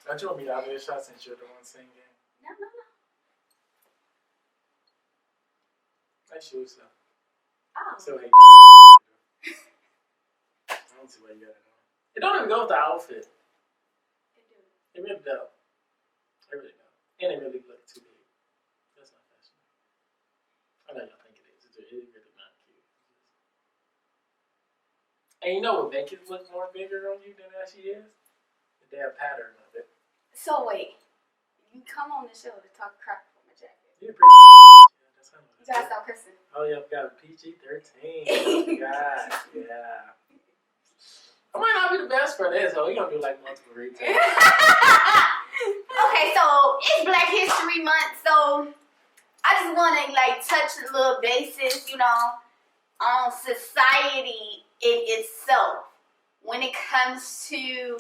Don't you want me to have a shot since you're the one singing? No. Nice shoes, though. Oh. So, hey. I don't see why you got it on. It don't even go with the outfit. It really don't. It really don't. And it really looks too big. That's not fashion. I know y'all think it is. It's really not cute. And you know what makes it look more bigger on you than it actually is? The damn pattern of it. So wait, you come on the show to talk crap about my jacket. You're pretty. Yeah, that's how You gotta stop cursing. Oh yeah, we got a PG-13. God, yeah. I might not be the best for this, so we're gonna do like multiple retakes. Okay, so it's Black History Month, so I just want to like touch a little basis, on society in itself when it comes to.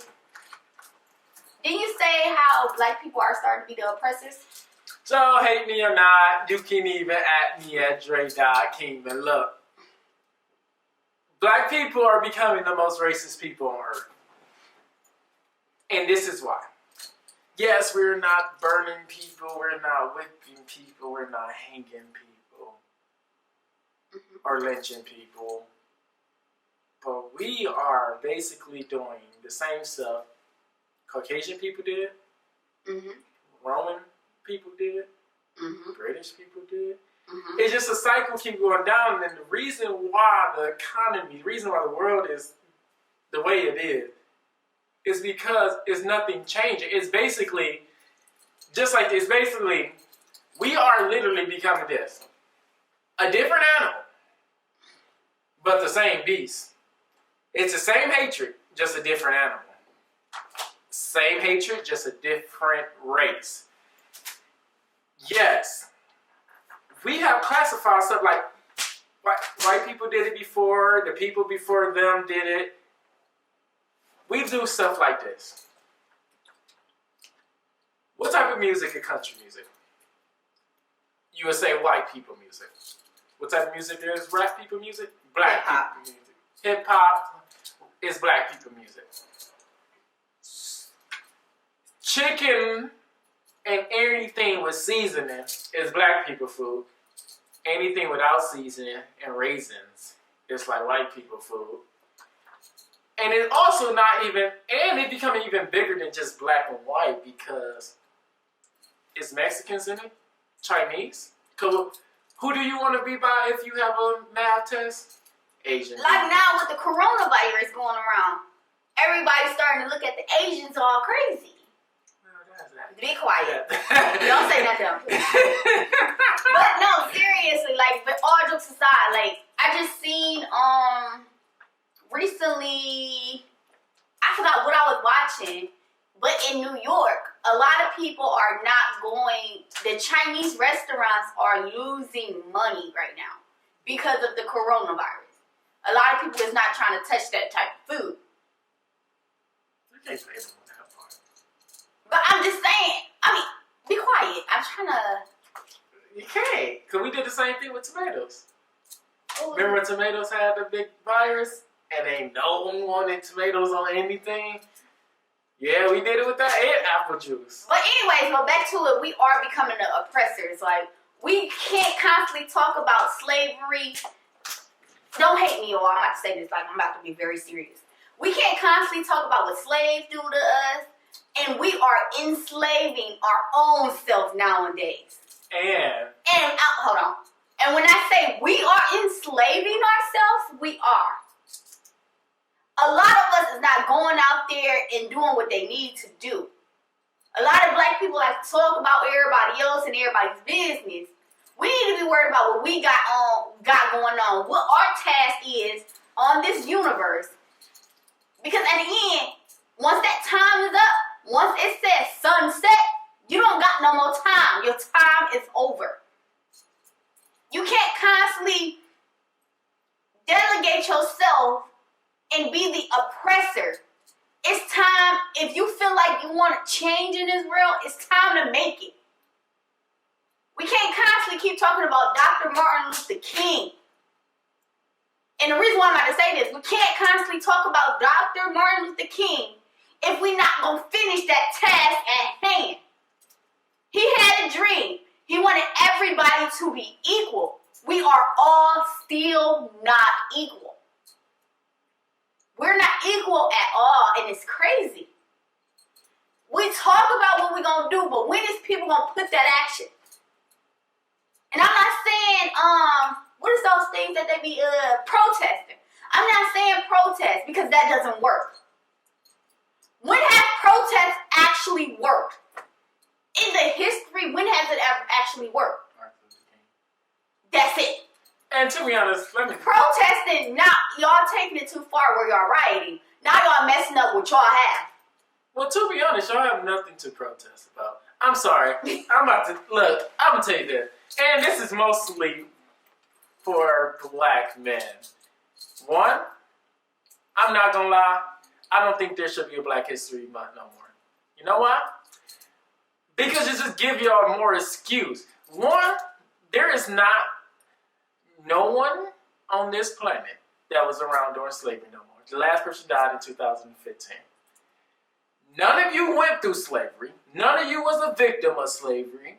Didn't you say how Black people are starting to be the oppressors? So hate me or not, you can even at me at Dre.Kingman. Look, Black people are becoming the most racist people on earth. And this is why. Yes, we're not burning people, we're not whipping people, we're not hanging people, or lynching people. But we are basically doing the same stuff Caucasian people did, Roman people did, British people did. It's just a cycle keep going down, and the reason why the economy, the reason why the world is the way it is because it's nothing changing. It's basically, just like this, basically, we are literally becoming this. A different animal, but the same beast. It's the same hatred, just a different animal. Same hatred, just a different race. Yes, we have classified stuff like white people did it before, the people before them did it. We do stuff like this. What type of music is country music? You would say white people music. What type of music is rap people music? Black people music. Hip hop is black people music. Chicken and anything with seasoning is black people food. Anything without seasoning and raisins is like white people food. And it's also not even, and it's becoming even bigger than just black and white because it's Mexicans in it, Chinese. Who do you want to be by if you have a math test? Asian. Like now with the coronavirus going around, everybody's starting to look at the Asians all crazy. Be quiet. Don't say nothing. But no, seriously, like, but all jokes aside, like, I just seen recently, I forgot what I was watching, but in New York, a lot of people are not going, the Chinese restaurants are losing money right now because of the coronavirus. A lot of people is not trying to touch that type of food. But I'm just saying, be quiet. I'm trying to. You can't, because we did the same thing with tomatoes. Remember when tomatoes had the big virus and ain't no one wanted tomatoes on anything? Yeah, we did it with that and apple juice. But anyways, go back to it. We are becoming the oppressors. Like, we can't constantly talk about slavery. Don't hate me, or I'm about to say this like I'm about to be very serious. We can't constantly talk about what slaves do to us. And we are enslaving our own self nowadays. And hold on. And when I say we are enslaving ourselves, we are. A lot of us is not going out there and doing what they need to do. A lot of black people like to talk about everybody else and everybody's business. We need to be worried about what we got going on, what our task is on this universe. Because at the end, once that time is up, once it says sunset, you don't got no more time. Your time is over. You can't constantly delegate yourself and be the oppressor. It's time, if you feel like you want to change in this world, it's time to make it. We can't constantly keep talking about Dr. Martin Luther King. And the reason why I'm about to say this, we can't constantly talk about Dr. Martin Luther King if we not gonna finish that task at hand. He had a dream. He wanted everybody to be equal. We are all still not equal. We're not equal at all, and it's crazy. We talk about what we're gonna do, but when is people gonna put that action? And I'm not saying, what is those things that they be protesting? I'm not saying protest because that doesn't work. When have protests actually worked? In the history, when has it ever actually worked? That's it. And to be honest, protesting, now y'all taking it too far where y'all rioting. Now y'all messing up what y'all have. Well, to be honest, y'all have nothing to protest about. I'm sorry. I'm gonna tell you this. And this is mostly for black men. One, I'm not gonna lie, I don't think there should be a Black History Month no more. You know why? Because it just give y'all more excuse. One, there is not no one on this planet that was around during slavery no more. The last person died in 2015. None of you went through slavery. None of you was a victim of slavery.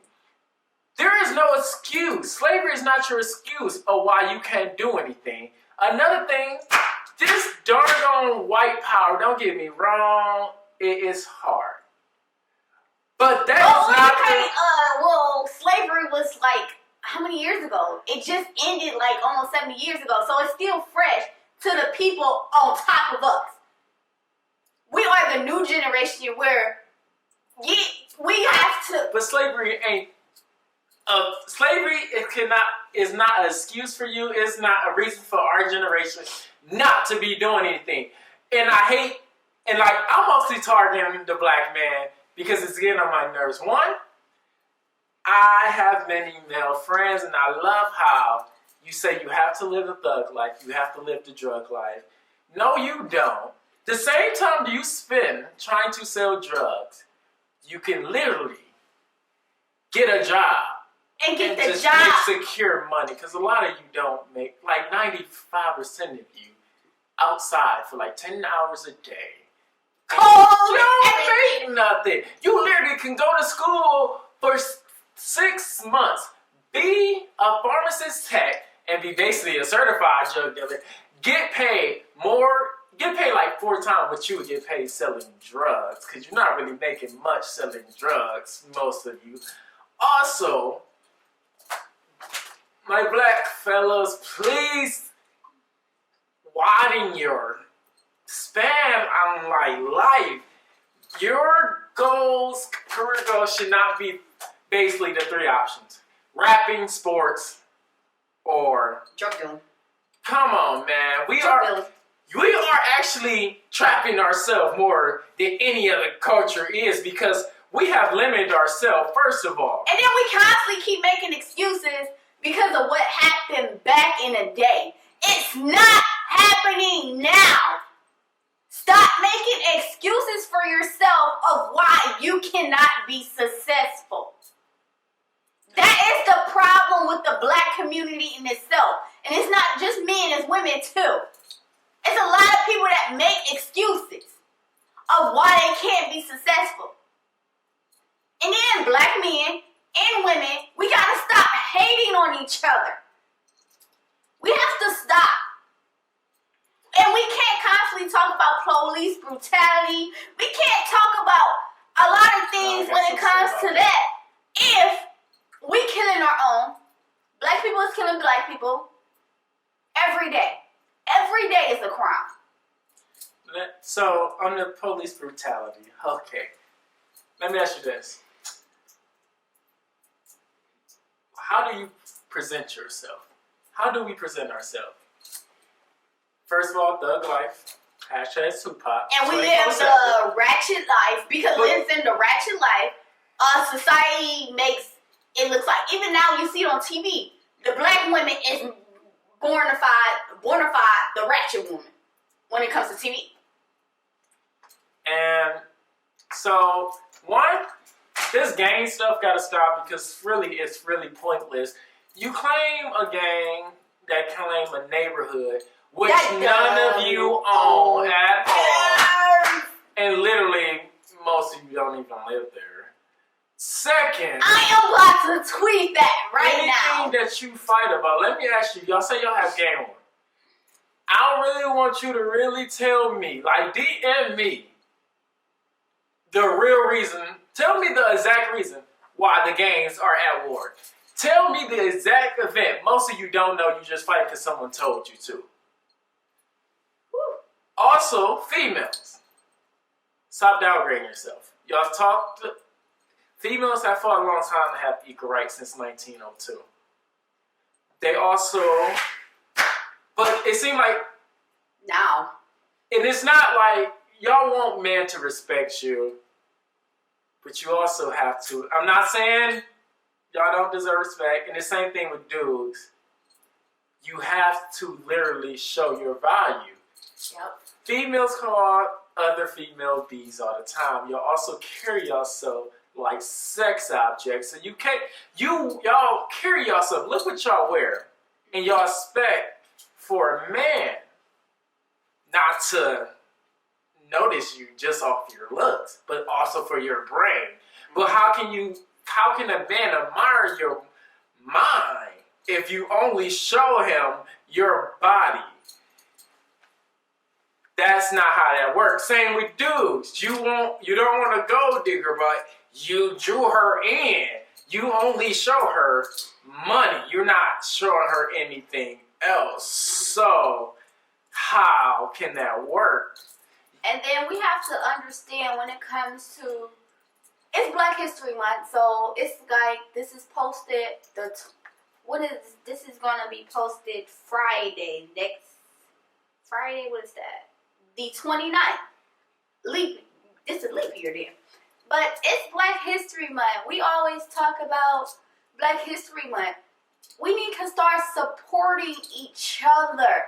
There is no excuse. Slavery is not your excuse of why you can't do anything. Another thing, this darn white power, don't get me wrong, it is hard. But that is not well, slavery was like, how many years ago? It just ended like almost 70 years ago. So it's still fresh to the people on top of us. We are the new generation where we have to. But slavery ain't. Slavery is not an excuse for you. It's not a reason for our generation not to be doing anything. And I'm mostly targeting the black man because it's getting on my nerves. One, I have many male friends, and I love how you say you have to live the thug life, you have to live the drug life. No, you don't. The same time you spend trying to sell drugs, you can literally get a job and get the just job. Make secure money, because a lot of you don't make, like 95% of you outside for like 10 hours a day. Cold, don't make nothing. You literally can go to school for 6 months, be a pharmacist tech, and be basically a certified drug dealer. Get paid like 4 times what you would get paid selling drugs, because you're not really making much selling drugs, most of you. Also, my black fellas, please widen your span on my life. Your goals, career goals, should not be basically the 3 options: rapping, sports, or drug dealing. Come on, man. We are actually trapping ourselves more than any other culture is, because we have limited ourselves, first of all. And then we constantly keep making excuses because of what happened back in the day. It's not happening now. Stop making excuses for yourself of why you cannot be successful. That is the problem with the black community in itself. And it's not just men, it's women too. It's a lot of people that make excuses of why they can't be successful. And then black men and women, we gotta stop hating on each other. We have to stop. And we can't constantly talk about police brutality. We can't talk about a lot of things when it comes to that. If we killing our own, black people is killing black people every day. Every day is a crime. So, on the police brutality, okay. Let me ask you this. How do you present yourself? How do we present ourselves? First of all, thug life. Hashtag Tupac. And we live the ratchet life, because living the ratchet life, society makes it looks like, even now you see it on TV, the black woman is bonafide the ratchet woman when it comes to TV. And so, one, this gang stuff gotta stop, because it's really pointless. You claim a gang that claim a neighborhood, which none of you own at all. And literally, most of you don't even live there. Second, I am about to tweet that right now. anything that you fight about, let me ask you, y'all say y'all have game on. I really want you to really tell me, like DM me, the real reason, tell me the exact reason why the gangs are at war. Tell me the exact event. Most of you don't know, you just fight because someone told you to. Also, females. Stop downgrading yourself. Y'all talked, females have fought a long time to have equal rights since 1902. They also, but it seemed like, Now. and it's not like, y'all want men to respect you, but you also have to, I'm not saying y'all don't deserve respect, and the same thing with dudes. You have to literally show your value. Yep. Females call other female bees all the time. Y'all also carry yourself like sex objects. So you can't, y'all carry yourself, look what y'all wear, and y'all expect for a man not to notice you just off your looks, but also for your brain. But how can a man admire your mind if you only show him your body? That's not how that works. Same with dudes. You don't want a gold digger, but you drew her in. You only show her money. You're not showing her anything else. So how can that work? And then we have to understand when it comes to, it's Black History Month, so it's like this is posted this is gonna be posted Friday, next Friday. What is that? The 29th. This is leap year then. But it's Black History Month. We always talk about Black History Month. We need to start supporting each other.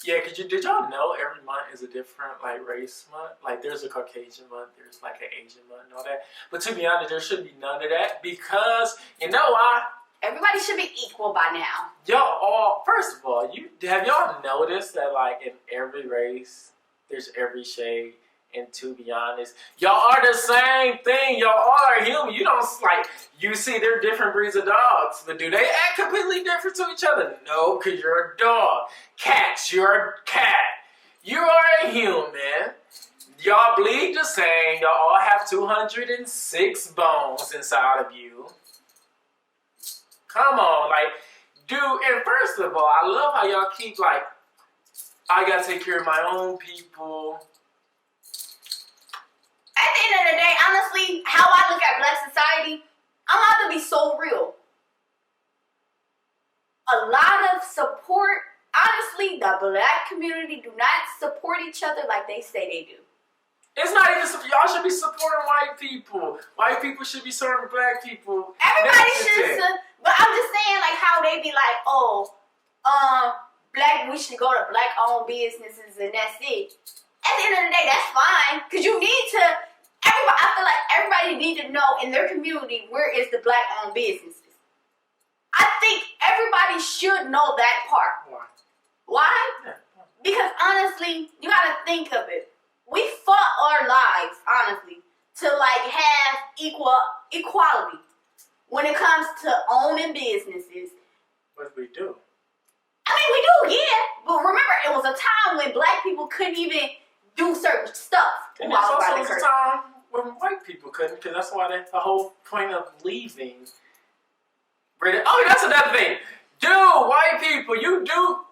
Yeah, did y'all know every month is a different race month? Like there's a Caucasian month, there's like an Asian month and all that. But to be honest, there should be none of that because you know why? Everybody should be equal by now. Y'all all, first of all, have y'all noticed that like in every race, there's every shade? And to be honest, y'all are the same thing. Y'all all are human. You don't you see they're different breeds of dogs, but do they act completely different to each other? No, because you're a dog. Cats, you're a cat. You are a human. Y'all bleed the same. Y'all all have 206 bones inside of you. Come on, dude, and first of all, I love how y'all keep I gotta take care of my own people. At the end of the day, honestly, how I look at Black society, I'm about to be so real. A lot of support, honestly, the Black community do not support each other like they say they do. It's not even, y'all should be supporting white people. White people should be supporting Black people. Everybody should, but I'm just saying how they be Black, we should go to Black-owned businesses and that's it. At the end of the day, that's fine, because you need to, I feel like everybody need to know in their community where is the Black-owned businesses. I think everybody should know that part. Why? Because honestly, you gotta think of it. We fought our lives, honestly, to have equality when it comes to owning businesses. What we do? I mean, we do, yeah. But remember, it was a time when Black people couldn't even do certain stuff. And there's also a time when white people couldn't, because that's why the whole point of leaving. Oh, that's another thing. Dude, white people,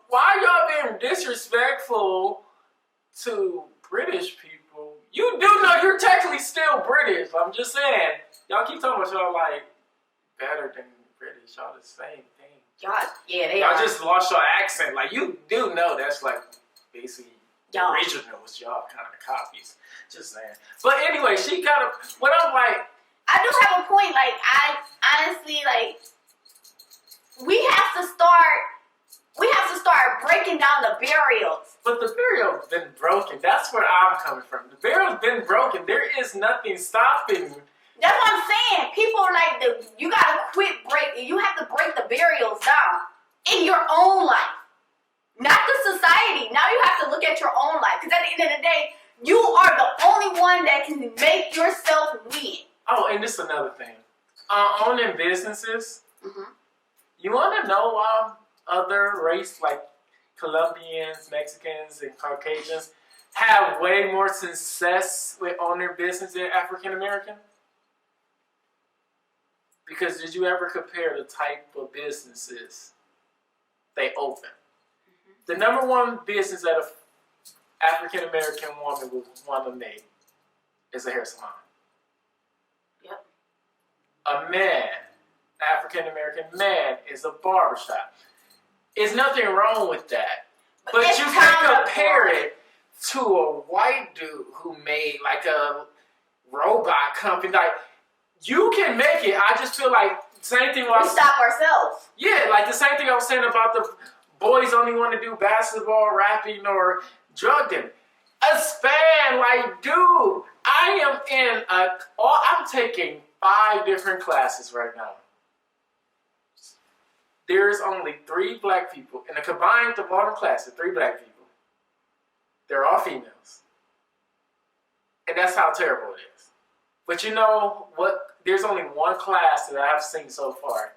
why y'all being disrespectful to British people? You do know you're technically still British. I'm just saying. Y'all keep talking about y'all better than British. Y'all the same thing. Y'all just lost your accent. You do know that's basically the originals. Y'all kind of copies. Just saying. But anyway, she kind of, when I'm I do have a point. I honestly, we have to start breaking down the barriers. But the barrier's been broken. That's where I'm coming from. The barrier's been broken. There is nothing stopping. That's what I'm saying. People are you gotta quit breaking. You have to break the barriers down in your own life, not the society. Now you have to look at your own life. Because at the end of the day, You are the only one that can make yourself win. Oh, and this is another thing. Owning businesses, Mm-hmm. you want to know why other race like Colombians, Mexicans, and Caucasians have way more success with owning business than African American? Because did you ever compare the type of businesses they open? Mm-hmm. The number one business that an African American woman would want to make is a hair salon. Yep. A man, African American man, is a barbershop. There's nothing wrong with that. But you can compare it to a white dude who made like a robot company. Like, you can make it. I just feel like same thing. We stop ourselves. Yeah, like the same thing I was saying about the boys only want to do basketball, rapping, or drug dealing. A span, like, dude, I'm taking 5 different classes right now. There's only 3 black people in the combined of all the classes, 3 black people. They're all females. And that's how terrible it is. But you know what? There's only one class that I've seen so far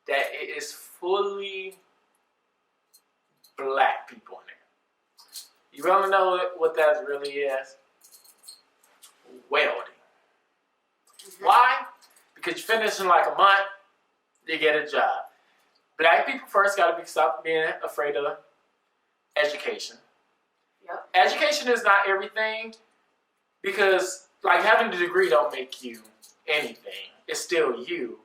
that it is fully black people in there. You want to know what that really is? Welding. Mm-hmm. Why? Because you finish in like a month, you get a job. Black people first got to stop being afraid of education. Yep. Education is not everything, because like having a degree don't make you anything. It's still you.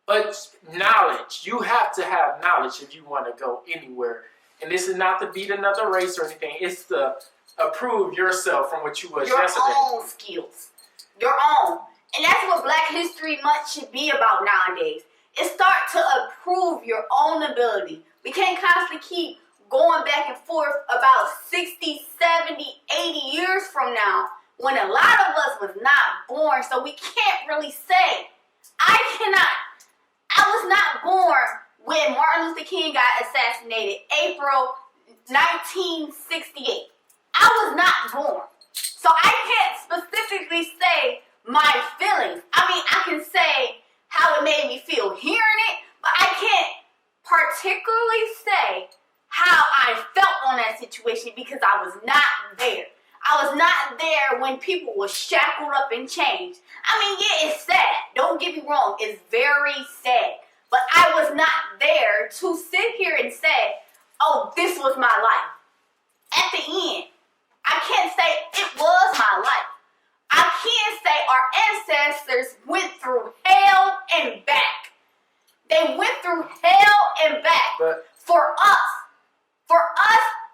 But knowledge, you have to have knowledge if you want to go anywhere. And this is not to beat another race or anything. It's to approve yourself from what you was yesterday. Your own skills. Your own. And that's what Black History Month should be about nowadays. It start to approve your own ability. We can't constantly keep going back and forth about 60, 70, 80 years from now when a lot of us was not born. So we can't really say, I was not born when Martin Luther King got assassinated, April 1968. I was not born. So I can't specifically say my feelings. I mean, I can say how it made me feel hearing it, but I can't particularly say how I felt on that situation because I was not there. I was not there when people were shackled up in chains. I mean, yeah, it's sad. Don't get me wrong. It's very sad. But I was not there to sit here and say, oh, this was my life. At the end, I can't say it was my life. I can say our ancestors went through hell and back. They went through hell and back for us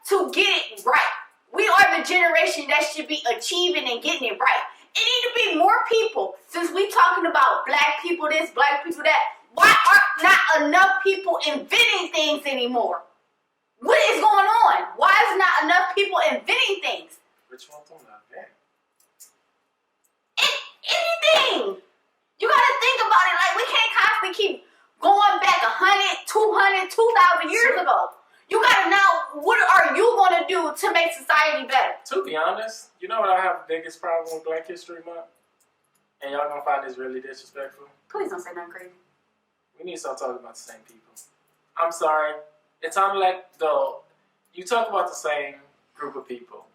to get it right. We are the generation that should be achieving and getting it right. It need to be more people. Since we talking about black people this, black people that, why are not enough people inventing things anymore? What is going on? Why is not enough people inventing things? Which one from that game? Anything. You gotta think about it. Like, we can't constantly keep going back 100, 200, 2,000 years ago. You gotta know, what are you gonna do to make society better? To be honest, you know what I have the biggest problem with Black History Month? And y'all gonna find this really disrespectful? Please don't say nothing crazy. We need to start talking about the same people. I'm sorry. It's time to let go. You talk about the same group of people.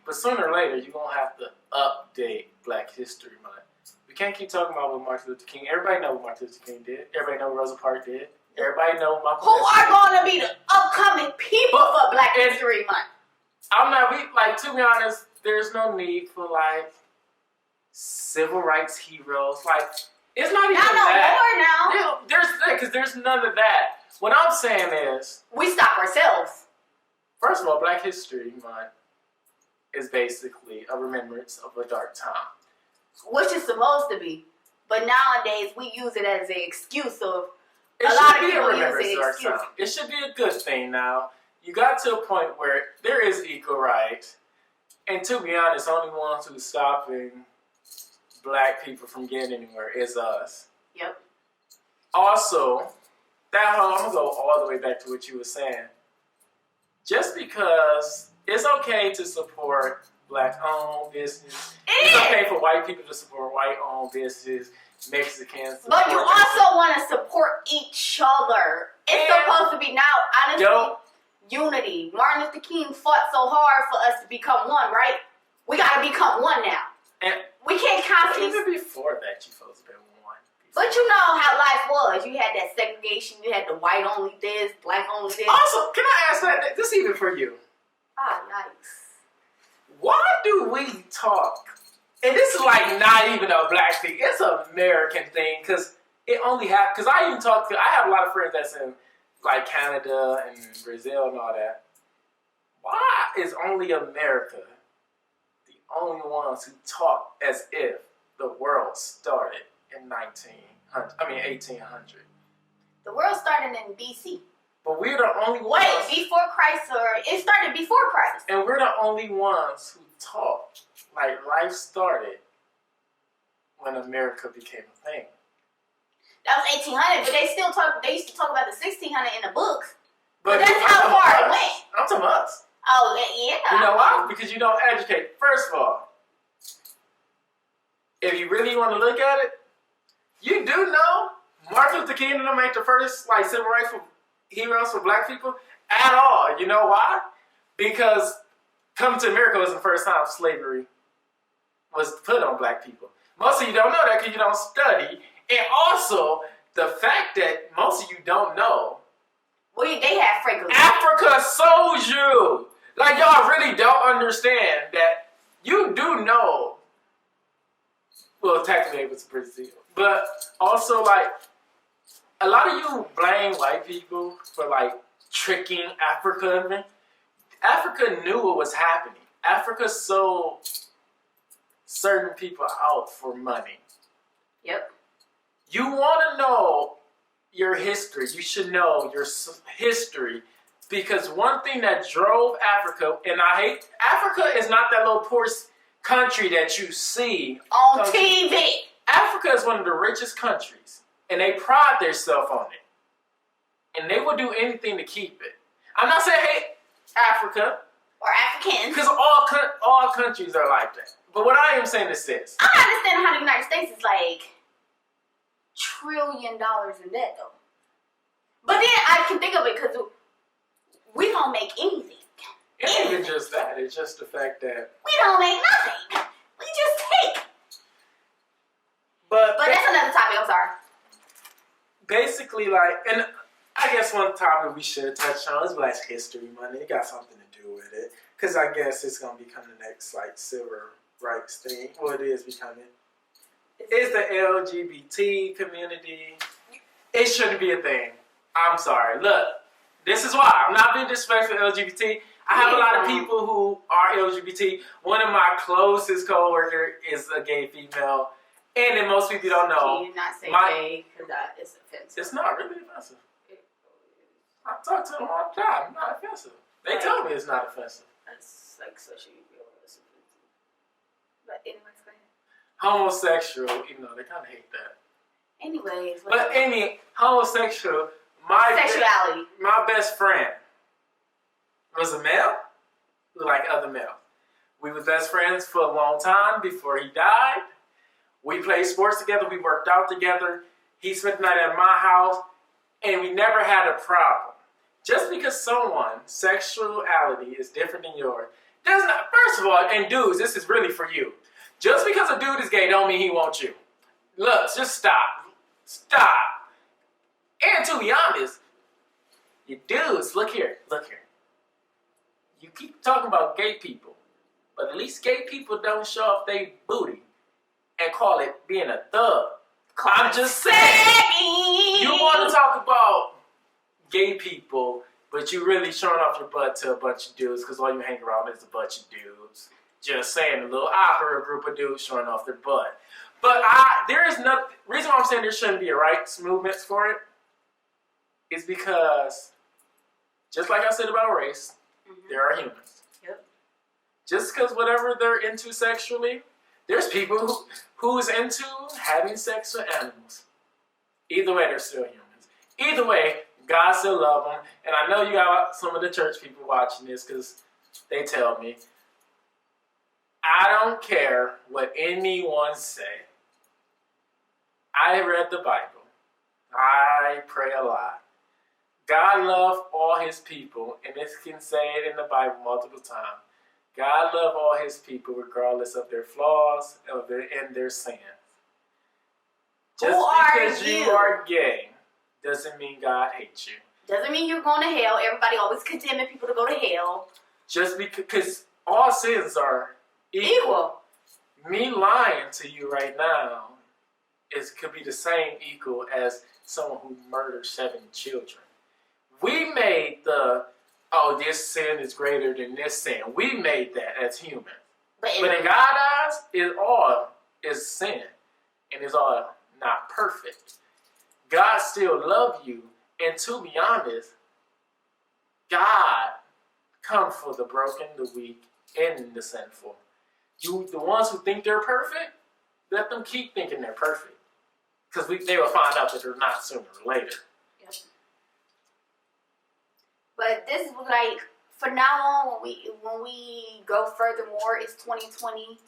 But sooner or later, you're gonna have to update Black History Month. We can't keep talking about what Martin Luther King. Everybody know what Martin Luther King did. Everybody know what Rosa Parks did. Everybody know Malcolm. Who are going to be the upcoming people for Black History Month? To be honest, there's no need for like civil rights heroes. Like, it's not even that. More now. There's none of that. What I'm saying is, we stop ourselves. First of all, Black History Month is basically a remembrance of a dark time. Which is supposed to be. But nowadays, we use it as an excuse of, a lot of people use it as excuse. It should be a good thing now. You got to a point where there is equal rights. And to be honest, the only ones who's stopping black people from getting anywhere is us. Yep. Also, I'm going to go all the way back to what you were saying. Just because It's okay to support Black-owned business. It It's is. okay for white people to support white-owned businesses. Mexicans. But you also want to support each other. It's supposed to be now, honestly, unity. Martin Luther King fought so hard for us to become one, right? We got to become one now. And we can't constantly. even before that, you supposed to be one. But you know how life was. You had that segregation. You had the white only this, black only this. Also, can I ask that? This even for you. Ah, nice. Why do we talk? And this is like not even a black thing. It's an American thing because it only happens. Because I even talk to. I have a lot of friends that's in like Canada and Brazil and all that. Why is only America the only ones who talk as if the world started in 1800? The world started in BC. But we're the only ones. Wait, before Christ, or it started before Christ. And we're the only ones who talk like life started when America became a thing. That was 1800, but they still talk. They used to talk about the 1600 in the books. But that's I'm how talking far about it us. went. I'm talking about us. Oh, yeah. You know why? Because you don't educate. First of all, if you really want to look at it, you do know Martin Luther King didn't make the first like civil rights heroes for black people at all. You know why? Because coming to America was the first time slavery was put on black people. Most of you don't know that because you don't study. And also, the fact that most of you don't know, They had Franklin. Africa sold you. Like, y'all really don't understand that you do know. Well, technically it was Brazil. But also, like, a lot of you blame white people for, like, tricking Africa. Africa knew what was happening. Africa sold certain people out for money. Yep. You want to know your history. You should know your history. Because one thing that drove Africa, and I hate, Africa is not that little poor country that you see on TV. Africa is one of the richest countries, and they pride themselves on it. And they will do anything to keep it. I'm not saying hate Africa. Or Africans. Because all countries are like that. But what I am saying is this. I don't understand how the United States is like $1 trillion in debt, though. But then I can think of it because we don't make anything. It ain't even just that. It's just the fact that we don't make nothing. We just take. But that's another topic. I'm sorry. Basically, like, and I guess one topic we should touch on is Black History Month. It got something to do with it. Because I guess it's going to become the next, like, civil rights thing. Well, it is becoming. It's the LGBT community. It shouldn't be a thing. I'm sorry. Look, this is why. I'm not being disrespectful to LGBT. I have a lot of people who are LGBT. One of my closest coworkers is a gay female. And then most people don't know. Can you not say gay? Because it's offensive. It's not really offensive. I talk to them all the time. Not offensive. They tell me it's not offensive. That's like such a offensive. But anyways, go ahead. Homosexual, you know, they kind of hate that. Anyways. But homosexual, sexuality. My best friend was a male, like other males. We were best friends for a long time before he died. We played sports together. We worked out together. He spent the night at my house, and we never had a problem. Just because someone's sexuality is different than yours does not. First of all, and dudes, this is really for you. Just because a dude is gay don't mean he wants you. Look, just stop. Stop. And to be honest, you dudes, look here. You keep talking about gay people, but at least gay people don't show off their booty and call it being a thug. I'm just saying. You want to talk about gay people, but you really showing off your butt to a bunch of dudes because all you hang around is a bunch of dudes. Just saying, a little awkward group of dudes showing off their butt. But there is nothing. Reason why I'm saying there shouldn't be a rights movement for it is because, just like I said about race, there are humans. Yep. Just because whatever they're into sexually, there's people who's into having sex with animals. Either way, they're still humans. Either way, God still love them. And I know you got some of the church people watching this because they tell me, I don't care what anyone say. I read the Bible. I pray a lot. God loved all his people, and this can say it in the Bible multiple times. God loved all his people regardless of their flaws and their sins. Just because you are gay doesn't mean God hates you. Doesn't mean you're going to hell. Everybody always condemning people to go to hell. Just because all sins are equal. Me lying to you right now could be the same equal as someone who murdered 7 children. We made this sin is greater than this sin. We made that as humans. But in God's eyes, it all is sin. And it's all not perfect. God still loves you. And to be honest, God comes for the broken, the weak, and the sinful. The ones who think they're perfect, let them keep thinking they're perfect. Because they will find out that they're not sooner or later. Yep. But this is like, for now on, when we go furthermore, it's 2020.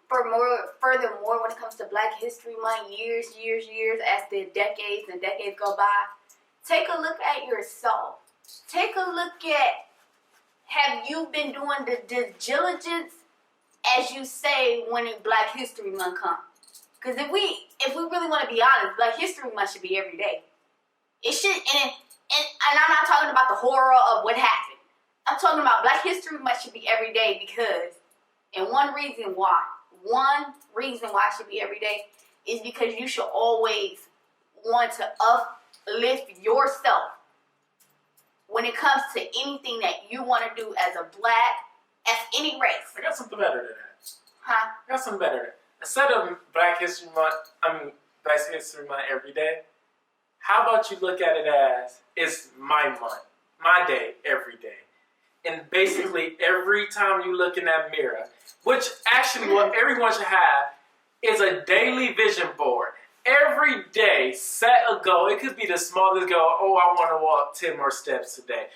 Furthermore, when it comes to Black History Month, years, as the decades and decades go by, take a look at yourself. Take a look at, have you been doing the diligence, as you say, when Black History Month comes? Because if we really want to be honest, Black History Month should be every day. It should, and I'm not talking about the horror of what happened. I'm talking about Black History Month should be every day because, and one reason why it should be every day is because you should always want to uplift yourself when it comes to anything that you want to do as a Black, as any race. I got something better than that. Huh? I got something better than that. Instead of Black History Month every day, how about you look at it as it's my month, my day, every day. And basically every time you look in that mirror, which actually what everyone should have is a daily vision board. Every day, set a goal. It could be the smallest goal. Oh, I want to walk 10 more steps today.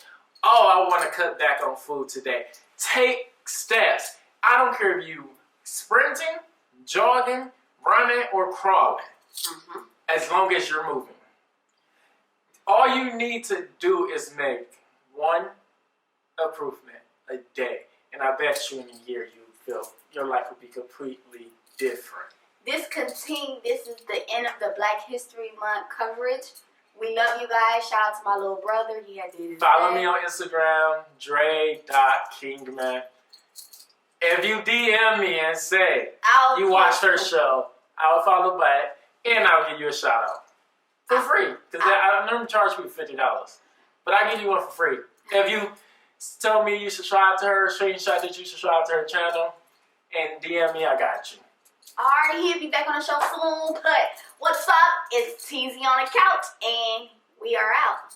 Oh, I want to cut back on food today. Take steps. I don't care if you sprinting, jogging, running, or crawling. Mm-hmm. As long as you're moving. All you need to do is make one improvement a day. And I bet you in a year you feel your life will be completely different. This is the end of the Black History Month coverage. We love you guys. Shout out to my little brother. He had to do this. Follow me on Instagram, Dre.Kingman. If you DM me and say you watched her show, I'll follow back and I'll give you a shout out. For free. Because I never charge people $50. But I give you one for free. If you tell me you subscribe to her, screenshot that you subscribe to her channel, and DM me, I got you. Alright, he'll be back on the show soon. But what's up? It's Tezzie on the couch, and we are out.